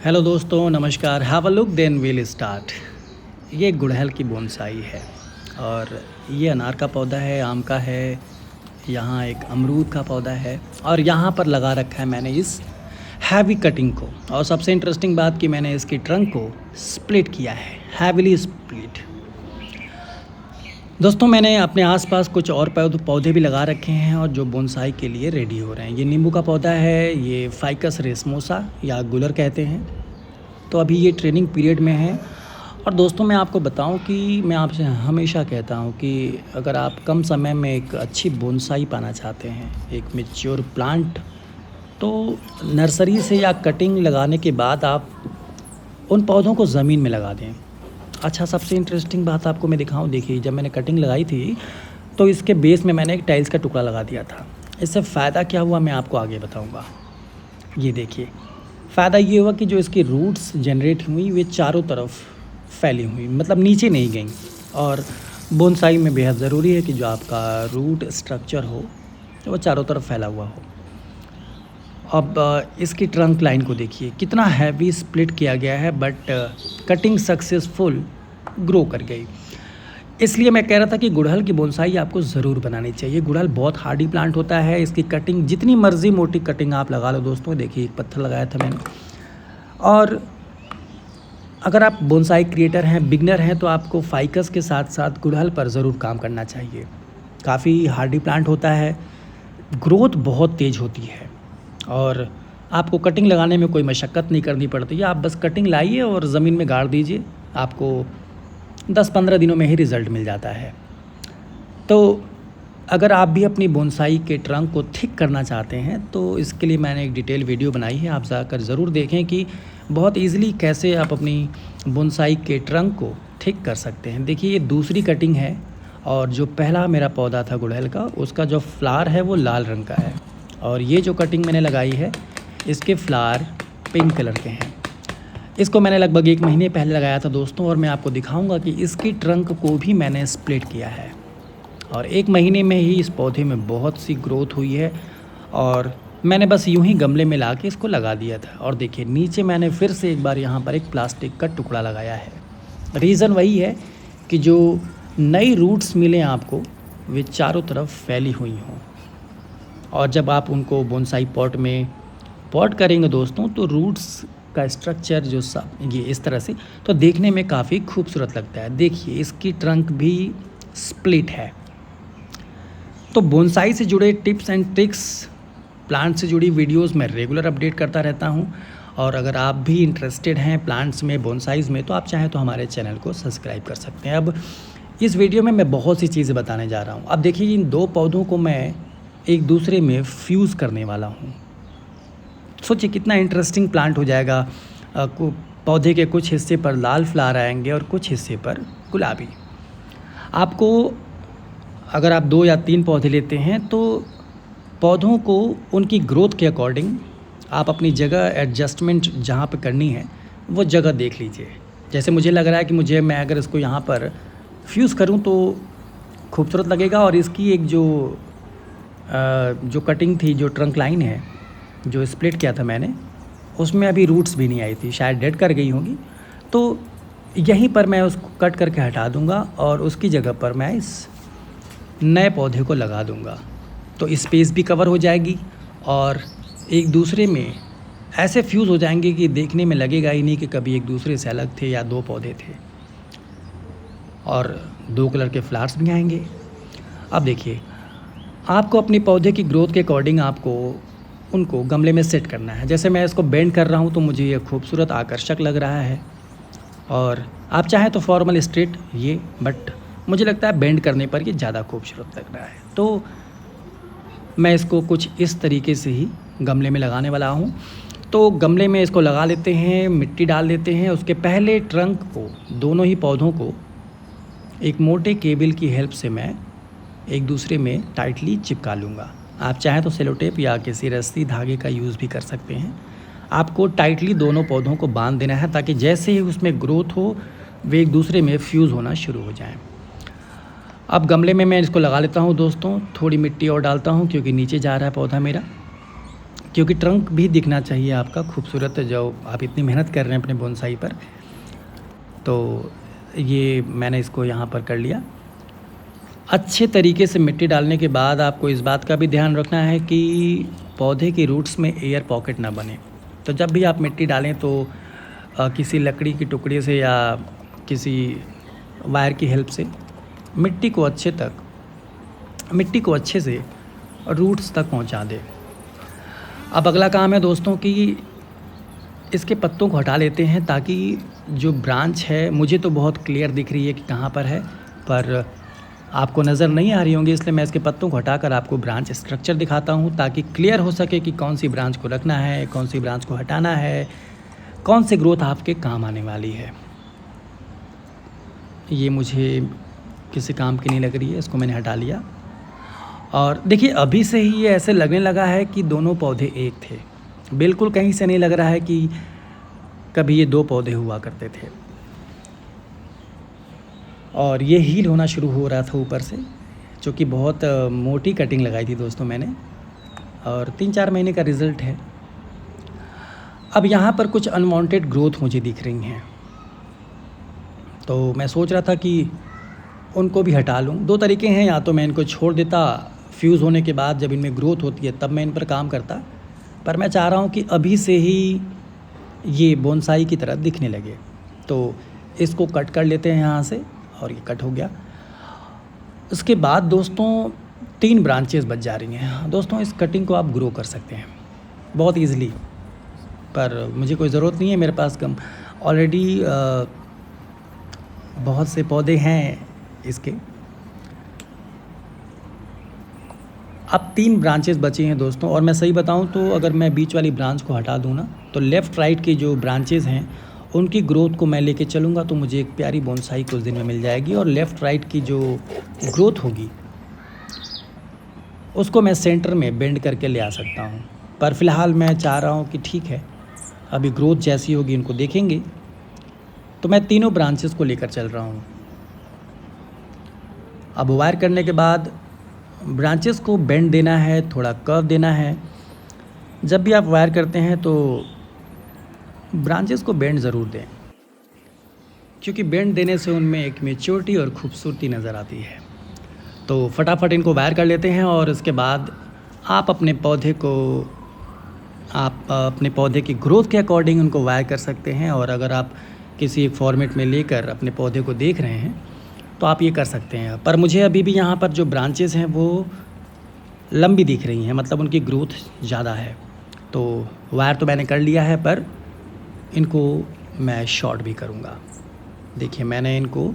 Hello दोस्तों, नमस्कार। Have a look then we'll start. ये गुड़हल की बोनसाई है और ये अनार का पौधा है, आम का है, यहाँ एक अमरूद का पौधा है और यहाँ पर लगा रखा है मैंने इस हैवी कटिंग को। और सबसे इंटरेस्टिंग बात कि मैंने इसकी ट्रंक को स्प्लिट किया है, हैवीली स्प्लिट। दोस्तों, मैंने अपने आसपास कुछ और पौधे भी लगा रखे हैं और जो बोनसाई के लिए रेडी हो रहे हैं। ये नींबू का पौधा है, ये फाइकस रेसमोसा या गुलर कहते हैं। तो अभी ये ट्रेनिंग पीरियड में है। और दोस्तों, मैं आपको बताऊं कि मैं आपसे हमेशा कहता हूं कि अगर आप कम समय में एक अच्छी बोनसाई पाना चाहते हैं, एक मैच्योर प्लांट, तो नर्सरी से या कटिंग लगाने के बाद आप उन पौधों को ज़मीन में लगा दें। अच्छा, सबसे इंटरेस्टिंग बात आपको मैं दिखाऊं। देखिए, जब मैंने कटिंग लगाई थी तो इसके बेस में मैंने एक टाइल्स का टुकड़ा लगा दिया था। इससे फ़ायदा क्या हुआ मैं आपको आगे बताऊंगा। ये देखिए, फ़ायदा ये हुआ कि जो इसकी रूट्स जनरेट हुई वे चारों तरफ फैली हुई, मतलब नीचे नहीं गई। और बोनसाई में बेहद ज़रूरी है कि जो आपका रूट स्ट्रक्चर हो वो चारों तरफ फैला हुआ हो। अब इसकी ट्रंक लाइन को देखिए, कितना हैवी स्प्लिट किया गया है, बट कटिंग सक्सेसफुल ग्रो कर गई। इसलिए मैं कह रहा था कि गुड़हल की बोनसाई आपको ज़रूर बनानी चाहिए। गुड़हल बहुत हार्डी प्लांट होता है। इसकी कटिंग जितनी मर्ज़ी मोटी कटिंग आप लगा लो। दोस्तों देखिए, एक पत्थर लगाया था मैंने। और अगर आप बोनसाई क्रिएटर हैं, बिगनर हैं, तो आपको फाइकस के साथ साथ गुड़हल पर ज़रूर काम करना चाहिए। काफ़ी हार्डी प्लांट होता है, ग्रोथ बहुत तेज़ होती है और आपको कटिंग लगाने में कोई मशक्क़त नहीं करनी पड़ती है। आप बस कटिंग लाइए और ज़मीन में गाड़ दीजिए, आपको 10-15 दिनों में ही रिज़ल्ट मिल जाता है। तो अगर आप भी अपनी बोनसाई के ट्रंक को थिक करना चाहते हैं तो इसके लिए मैंने एक डिटेल वीडियो बनाई है, आप जाकर ज़रूर देखें कि बहुत ईज़िली कैसे आप अपनी बोनसाई के ट्रंक को थिक कर सकते हैं। देखिए, ये दूसरी कटिंग है और जो पहला मेरा पौधा था गुड़हल का, उसका जो फ्लावर है वो लाल रंग का है और ये जो कटिंग मैंने लगाई है इसके फ्लावर पिंक कलर के हैं। इसको मैंने लगभग 1 महीने पहले लगाया था दोस्तों, और मैं आपको दिखाऊंगा कि इसकी ट्रंक को भी मैंने स्प्लिट किया है और 1 महीने में ही इस पौधे में बहुत सी ग्रोथ हुई है। और मैंने बस यूं ही गमले में ला के इसको लगा दिया था। और देखिए, नीचे मैंने फिर से एक बार यहाँ पर एक प्लास्टिक का टुकड़ा लगाया है। रीज़न वही है कि जो नई रूट्स मिलें आपको, वे चारों तरफ फैली हुई हों। और जब आप उनको बोनसाई पॉट में पॉट करेंगे दोस्तों, तो रूट्स का स्ट्रक्चर जो सब ये इस तरह से तो देखने में काफ़ी खूबसूरत लगता है। देखिए, इसकी ट्रंक भी स्प्लिट है। तो बोनसाई से जुड़े टिप्स एंड ट्रिक्स, प्लांट से जुड़ी वीडियोस मैं रेगुलर अपडेट करता रहता हूं। और अगर आप भी इंटरेस्टेड हैं प्लांट्स में, बोनसाइज़ में, तो आप चाहें तो हमारे चैनल को सब्सक्राइब कर सकते हैं। अब इस वीडियो में मैं बहुत सी चीज़ें बताने जा रहा हूँ। अब देखिए, इन 2 पौधों को मैं एक दूसरे में फ्यूज़ करने वाला हूँ। सोचिए कितना इंटरेस्टिंग प्लांट हो जाएगा। पौधे के कुछ हिस्से पर लाल फ्लावर आएंगे और कुछ हिस्से पर गुलाबी। आपको अगर आप 2 या 3 पौधे लेते हैं तो पौधों को उनकी ग्रोथ के अकॉर्डिंग आप अपनी जगह एडजस्टमेंट जहाँ पे करनी है वो जगह देख लीजिए। जैसे मुझे लग रहा है कि मैं अगर इसको यहाँ पर फ्यूज़ करूँ तो खूबसूरत लगेगा। और इसकी एक जो कटिंग थी, जो ट्रंक लाइन है, जो स्प्लिट किया था मैंने, उसमें अभी रूट्स भी नहीं आई थी, शायद डेड कर गई होंगी। तो यहीं पर मैं उसको कट करके हटा दूंगा और उसकी जगह पर मैं इस नए पौधे को लगा दूंगा। तो स्पेस भी कवर हो जाएगी और एक दूसरे में ऐसे फ्यूज़ हो जाएंगे कि देखने में लगेगा ही नहीं कि कभी एक दूसरे से अलग थे या 2 पौधे थे। और 2 कलर के फ्लावर्स भी आएंगे। अब देखिए, आपको अपनी पौधे की ग्रोथ के अकॉर्डिंग आपको उनको गमले में सेट करना है। जैसे मैं इसको बेंड कर रहा हूँ तो मुझे ये खूबसूरत आकर्षक लग रहा है। और आप चाहें तो फॉर्मल स्ट्रेट ये, बट मुझे लगता है बेंड करने पर ये ज़्यादा खूबसूरत लग रहा है। तो मैं इसको कुछ इस तरीके से ही गमले में लगाने वाला हूँ। तो गमले में इसको लगा लेते हैं, मिट्टी डाल देते हैं। उसके पहले ट्रंक को, दोनों ही पौधों को एक मोटे केबल की हेल्प से मैं एक दूसरे में टाइटली चिपका लूँगा। आप चाहें तो सेलो टेप या किसी रस्सी धागे का यूज़ भी कर सकते हैं। आपको टाइटली दोनों पौधों को बांध देना है ताकि जैसे ही उसमें ग्रोथ हो वे एक दूसरे में फ्यूज़ होना शुरू हो जाएं। अब गमले में मैं इसको लगा लेता हूँ दोस्तों। थोड़ी मिट्टी और डालता हूँ क्योंकि नीचे जा रहा है पौधा मेरा। क्योंकि ट्रंक भी दिखना चाहिए आपका खूबसूरत, जो आप इतनी मेहनत कर रहे हैं अपने बोनसाई पर। तो ये मैंने इसको यहाँ पर कर लिया। अच्छे तरीके से मिट्टी डालने के बाद आपको इस बात का भी ध्यान रखना है कि पौधे की रूट्स में एयर पॉकेट ना बने। तो जब भी आप मिट्टी डालें तो किसी लकड़ी की टुकड़े से या किसी वायर की हेल्प से मिट्टी को अच्छे से रूट्स तक पहुंचा दें। अब अगला काम है दोस्तों कि इसके पत्तों को हटा लेते हैं, ताकि जो ब्रांच है, मुझे तो बहुत क्लियर दिख रही है कि कहाँ पर है, पर आपको नज़र नहीं आ रही होंगी, इसलिए मैं इसके पत्तों को हटाकर आपको ब्रांच स्ट्रक्चर दिखाता हूँ, ताकि क्लियर हो सके कि कौन सी ब्रांच को रखना है, कौन सी ब्रांच को हटाना है, कौन सी ग्रोथ आपके काम आने वाली है। ये मुझे किसी काम की नहीं लग रही है, इसको मैंने हटा लिया। और देखिए अभी से ही ये ऐसे लगने लगा है कि दोनों पौधे एक थे। बिल्कुल कहीं से नहीं लग रहा है कि कभी ये 2 पौधे हुआ करते थे। और ये हील होना शुरू हो रहा था ऊपर से, जो कि बहुत मोटी कटिंग लगाई थी दोस्तों मैंने, और 3-4 महीने का रिज़ल्ट है। अब यहाँ पर कुछ अनवांटेड ग्रोथ मुझे दिख रही हैं, तो मैं सोच रहा था कि उनको भी हटा लूँ। 2 तरीके हैं, या तो मैं इनको छोड़ देता, फ्यूज़ होने के बाद जब इनमें ग्रोथ होती है तब मैं इन पर काम करता, पर मैं चाह रहा हूँ कि अभी से ही ये बोनसाई की तरह दिखने लगे। तो इसको कट कर लेते हैं यहाँ से, और ये कट हो गया। उसके बाद दोस्तों 3 ब्रांचेस बच जा रही हैं। दोस्तों इस कटिंग को आप ग्रो कर सकते हैं बहुत ईज़िली, पर मुझे कोई ज़रूरत नहीं है, मेरे पास ऑलरेडी बहुत से पौधे हैं इसके। अब 3 ब्रांचेस बची हैं दोस्तों, और मैं सही बताऊं तो अगर मैं बीच वाली ब्रांच को हटा दूं ना, तो लेफ़्ट राइट की जो ब्रांचेस हैं उनकी ग्रोथ को मैं लेके चलूँगा, तो मुझे एक प्यारी बोनसाई कुछ दिन में मिल जाएगी। और लेफ़्ट राइट की जो ग्रोथ होगी उसको मैं सेंटर में बेंड करके ले आ सकता हूँ। पर फ़िलहाल मैं चाह रहा हूँ कि ठीक है, अभी ग्रोथ जैसी होगी इनको देखेंगे। तो मैं तीनों ब्रांचेस को लेकर चल रहा हूँ। अब वायर करने के बाद ब्रांचेस को बेंड देना है, थोड़ा कर्व देना है। जब भी आप वायर करते हैं तो ब्रांचेस को बेंड ज़रूर दें, क्योंकि बेंड देने से उनमें एक मैच्योरिटी और खूबसूरती नज़र आती है। तो फटाफट इनको वायर कर लेते हैं, और उसके बाद आप अपने पौधे की ग्रोथ के अकॉर्डिंग उनको वायर कर सकते हैं। और अगर आप किसी एक फॉर्मेट में लेकर अपने पौधे को देख रहे हैं तो आप ये कर सकते हैं। पर मुझे अभी भी यहाँ पर जो ब्रांचेस हैं वो लंबी दिख रही हैं, मतलब उनकी ग्रोथ ज़्यादा है। तो वायर तो मैंने कर लिया है, पर इनको मैं शॉर्ट भी करूँगा। देखिए मैंने इनको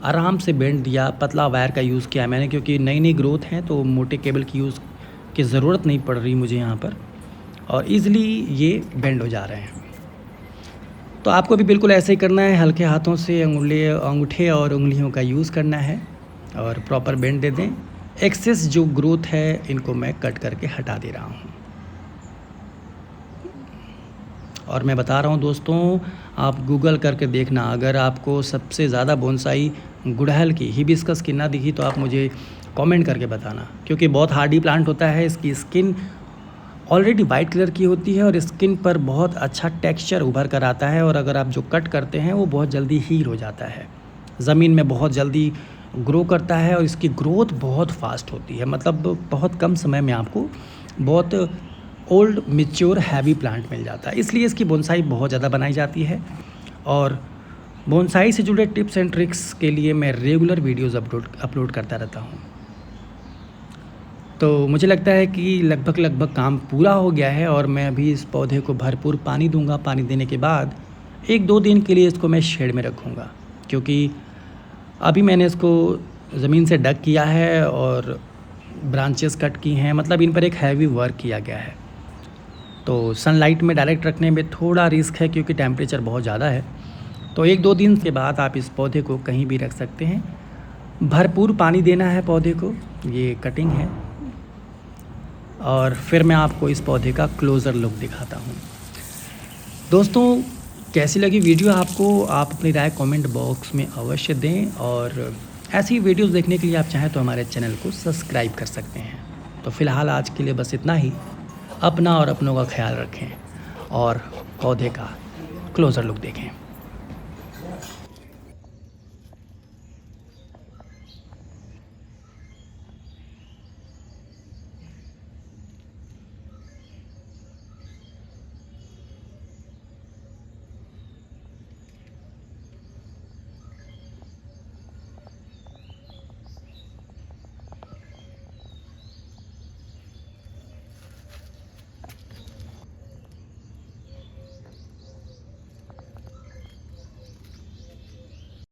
आराम से बेंड दिया, पतला वायर का यूज़ किया मैंने, क्योंकि नई नई ग्रोथ है तो मोटे केबल की यूज़ की ज़रूरत नहीं पड़ रही मुझे यहाँ पर, और ईज़िली ये बेंड हो जा रहे हैं। तो आपको भी बिल्कुल ऐसे ही करना है, हल्के हाथों से अंगूठे और उंगलियों का यूज़ करना है और प्रॉपर बेंड दे दें। एक्सेस जो ग्रोथ है इनको मैं कट करके हटा दे रहा हूँ। और मैं बता रहा हूँ दोस्तों, आप गूगल करके देखना, अगर आपको सबसे ज़्यादा बोनसाई गुड़हल की, हिबिस्कस की ना दिखी तो आप मुझे कमेंट करके बताना, क्योंकि बहुत हार्डी प्लांट होता है। इसकी स्किन ऑलरेडी वाइट कलर की होती है और स्किन पर बहुत अच्छा टेक्सचर उभर कर आता है, और अगर आप जो कट करते हैं वो बहुत जल्दी हील हो जाता है, ज़मीन में बहुत जल्दी ग्रो करता है, और इसकी ग्रोथ बहुत फास्ट होती है। मतलब बहुत कम समय में आपको बहुत ओल्ड मैच्योर हैवी प्लांट मिल जाता है। इसलिए इसकी बोनसाई बहुत ज़्यादा बनाई जाती है। और बोनसाई से जुड़े टिप्स एंड ट्रिक्स के लिए मैं रेगुलर वीडियोज़ अपलोड करता रहता हूँ। तो मुझे लगता है कि लगभग काम पूरा हो गया है, और मैं अभी इस पौधे को भरपूर पानी दूंगा। पानी देने के बाद 1-2 दिन के लिए इसको मैं शेड में रखूँगा, क्योंकि अभी मैंने इसको ज़मीन से डग किया है और ब्रांचेस कट की हैं, मतलब इन पर एक हैवी वर्क किया गया है। तो सनलाइट में डायरेक्ट रखने में थोड़ा रिस्क है, क्योंकि टेम्परेचर बहुत ज़्यादा है। तो 1-2 दिन के बाद आप इस पौधे को कहीं भी रख सकते हैं। भरपूर पानी देना है पौधे को। ये कटिंग है, और फिर मैं आपको इस पौधे का क्लोज़र लुक दिखाता हूँ। दोस्तों कैसी लगी वीडियो आपको, आप अपनी राय कमेंट बॉक्स में अवश्य दें, और ऐसी वीडियोस देखने के लिए आप चाहें तो हमारे चैनल को सब्सक्राइब कर सकते हैं। तो फ़िलहाल आज के लिए बस इतना ही। अपना और अपनों का ख्याल रखें और पौधे का क्लोज़र लुक देखें।